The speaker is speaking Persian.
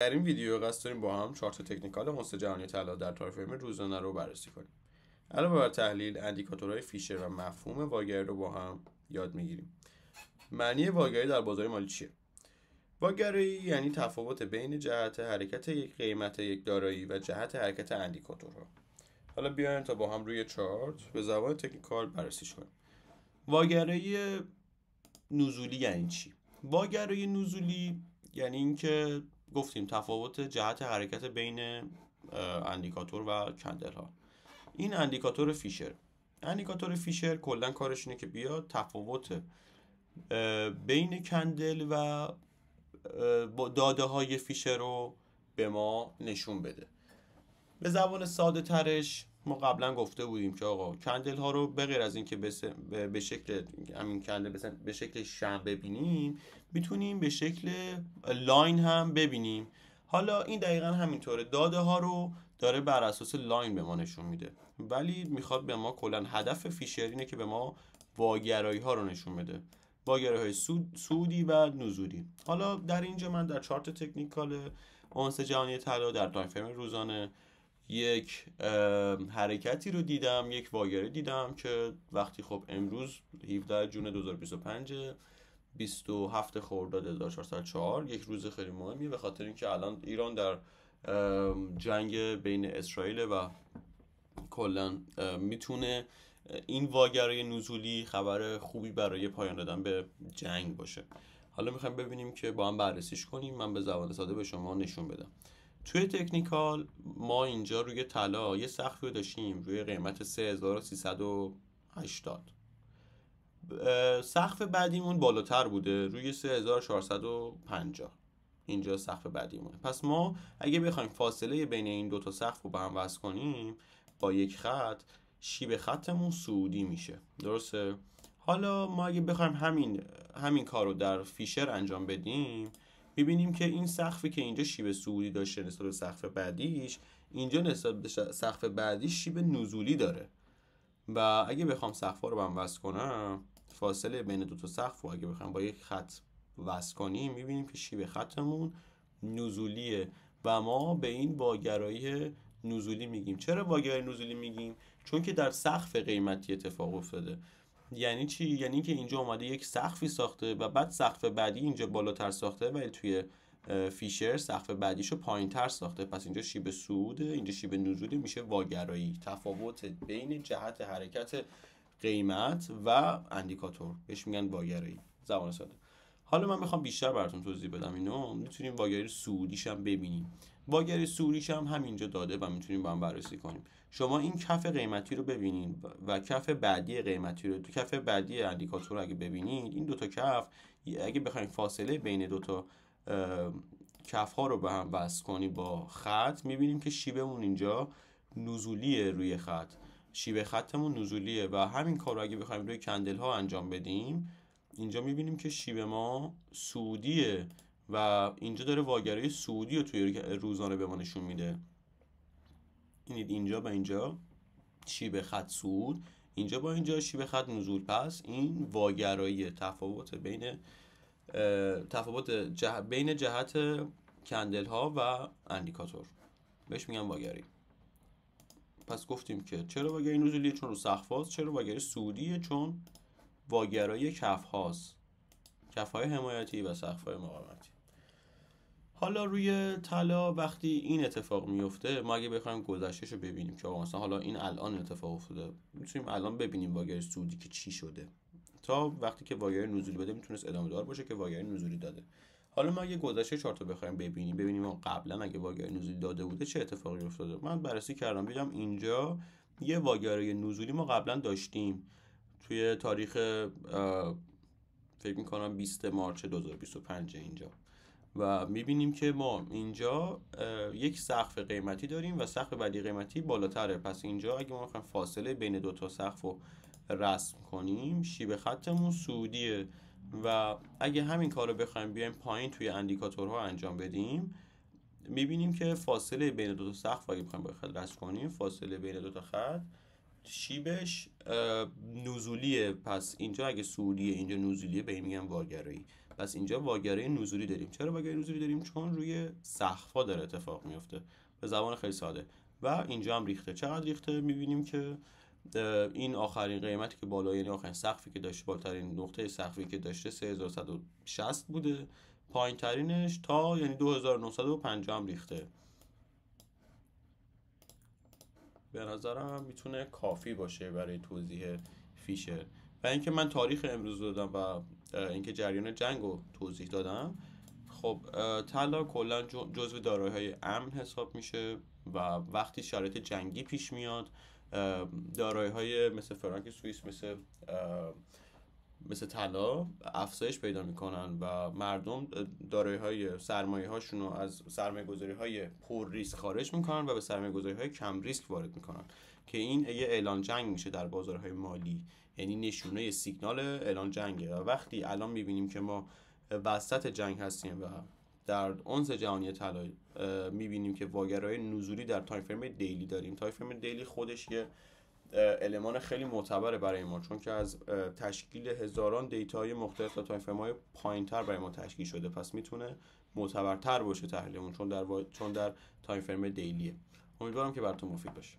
در این ویدیو قصد داریم با هم چارت تکنیکال حوزه جهانی طلا در تایم فریم روزانه رو بررسی کنیم. علاوه بر تحلیل، اندیکاتورهای فیشر و مفهوم واگرایی رو با هم یاد میگیریم. معنی واگرایی در بازار مالی چیه؟ واگرایی یعنی تفاوت بین جهت حرکت یک قیمت یک دارایی و جهت حرکت اندیکاتورها. حالا بیایم تا با هم روی چارت به زبان تکنیکال بررسیش کنیم. واگرایی نزولی یعنی چی؟ واگرایی نزولی یعنی اینکه گفتیم تفاوت جهت حرکت بین اندیکاتور و کندل ها. این اندیکاتور فیشر کلا کارش اینه که بیاد تفاوت بین کندل و داده های فیشر رو به ما نشون بده. به زبان ساده ترش ما قبلا گفته بودیم که آقا کندل ها رو به غیر از اینکه به شکل همین کندل به شکل شمع ببینیم، میتونیم به شکل لاین هم ببینیم. حالا این دقیقا همینطوره، داده ها رو داره بر اساس لاین به ما نشون میده، ولی میخواد به ما کلا هدف فیشر اینه که به ما واگرایی ها رو نشون بده، واگرایی های سودی و نزولی. حالا در اینجا من در چارت تکنیکال اونس جهانی طلا در تایم فریم روزانه یک حرکتی رو دیدم، یک واگرایی دیدم که وقتی خب امروز 17 جون 2025 27 خرداد 1404 یک روز خیلی مهمیه، به خاطر اینکه الان ایران در جنگ بین اسرائیل و کلا میتونه این واگرای نزولی خبر خوبی برای پایان دادن به جنگ باشه. حالا میخوایم ببینیم که با هم بررسیش کنیم. من به زبان ساده به شما نشون بدم. توی تکنیکال ما اینجا روی طلا یه سقفی رو داشتیم روی قیمت 3380. سقف بعدیمون بالاتر بوده روی 3450. اینجا سقف بعدیمونه. پس ما اگه بخوایم فاصله بین این دوتا سقف رو به هم وصل کنیم با یک خط، شیب خطمون سعودی میشه. درسته؟ حالا ما اگه بخوایم همین کار رو در فیشر انجام بدیم، میبینیم که این سقفی که اینجا شیب سعودی داشته نسبت به سقف بعدیش، اینجا نسبت به سقف بعدیش شیب نزولی داره. و اگه بخوام سقف‌ها رو به هم وصل کنم، فاصله بین دو تا سقف رو اگه بخوام با یک خط وصل کنیم، میبینیم که شیب خطمون نزولیه و ما به این واگرایی نزولی میگیم. چرا واگرایی نزولی میگیم؟ چون که در سقف قیمتی اتفاق افتاده. یعنی چی؟ یعنی که اینجا اومده یک سقفی ساخته و بعد سقف بعدی اینجا بالاتر ساخته، ولی توی فیشر سقف بعدیشو پایین تر ساخته. پس اینجا شیب صعوده، اینجا شیب نزولی، میشه واگرایی، تفاوت بین جهت حرکت قیمت و اندیکاتور، بهش میگن واگرایی زبان ساده. حالا من میخوام بیشتر براتون توضیح بدم اینو. میتونیم واگرایی سعودیش هم ببینیم. واگرایی سعودیش هم همینجا داده و میتونیم با هم بررسی کنیم. شما این کف قیمتی رو ببینید و کف بعدی قیمتی رو، تو کف بعدی اندیکاتور رو اگه ببینید، این دوتا کف اگه بخوایم فاصله بین دوتا کف ها رو به هم وصل کنیم با خط، میبینیم که شیبمون اینجا نزولیه، روی خط شیب خطمون نزولیه و همین کار رو اگه بخوایم روی کندل ها انجام بدیم، اینجا میبینیم که شیب ما سعودیه و اینجا داره واگرای سعودی رو توی روزانه به ما نشون میده. اینجا با اینجا شیب خط سعود، اینجا با اینجا شیب خط نزول. پس این واگرایی تفاوت بین جهت کندل ها و اندیکاتور، بهش میگن واگرایی. پس گفتیم که چرا واگرایی نزولیه؟ چون رو سقف هاست. چرا واگرایی سعودیه؟ چون واگرایی کف هاست، کف های حمایتی و سقف های مقاومتی. حالا روی طلا وقتی این اتفاق میفته، ما اگه بخوایم گذشتهشو ببینیم که مثلا حالا این الان اتفاق افتاده، میتونیم الان ببینیم واگرای سعودی که چی شده. تا وقتی که واگرای نزولی بده میتونست ادامه دار باشه که واگرای نزولی داده. حالا ما اگه گذشته چارت رو بخوایم ببینیم ما قبلا اگه واگرای نزولی داده بوده چه اتفاقی افتاده. من بررسی کردم، دیدم اینجا یه واگرای نزولی ما قبلا داشتیم توی تاریخ فکر میکنم 20 مارس 2025 اینجا، و میبینیم که ما اینجا یک سقف قیمتی داریم و سقف بعدی قیمتی بالاتره. پس اینجا اگه ما بخوایم فاصله بین دو تا سقف رو رسم کنیم، شیب خطمون سعودیه و اگه همین کار رو بخوایم بیایم پایین توی اندیکاتورها انجام بدیم، میبینیم که فاصله بین دو تا سقف اگه بخوایم با خط رسم کنیم، فاصله بین دو تا خط شیبش نزولیه. پس اینجا اگه سعودیه اینجا نزولیه، به این میگن واگرایی. پس اینجا واگرای نزولی داریم. چرا واگرای نزولی داریم؟ چون روی سقف‌ها داره اتفاق میفته، به زبان خیلی ساده. و اینجا هم ریخته. چقدر ریخته؟ میبینیم که این آخرین قیمتی که بالا، یعنی آخرین سقفی که داشت، بالاترین نقطه سقفی که داشته 3160 بوده، پایین ترینش تا یعنی 2950 هم ریخته. به نظرم میتونه کافی باشه برای توضیح فیشر. و اینکه من تاریخ امروز دادم و اینکه جریان جنگ رو توضیح دادم. خب طلا کلا جزو دارایی‌های امن حساب میشه و وقتی شرایط جنگی پیش میاد دارایی‌های مثل فرانک سوئیس، مثل طلا افزایش پیدا میکنن و مردم دارایی‌های سرمایه‌هاشون رو از سرمایه‌گذاری‌های پر ریسک خارج میکنن و به سرمایه‌گذاری‌های کم ریسک وارد میکنن که این یه اعلان جنگ میشه در بازارهای مالی، یعنی نشونه سیگنال اعلان جنگه. و وقتی الان میبینیم که ما وسط جنگ هستیم و در اونس جهانی طلا میبینیم که واگرای نزولی در تایم فریم دیلی داریم. تایم فریم دیلی خودش یه المان خیلی معتبره برای ما، چون که از تشکیل هزاران دیتاهای مختلف و تایم فریم های پایین‌تر برای ما تشکیل شده، پس میتونه معتبرتر باشه تحلیلمون، چون در تایم فریم دیلیه. امیدوارم که براتون مفید باشه.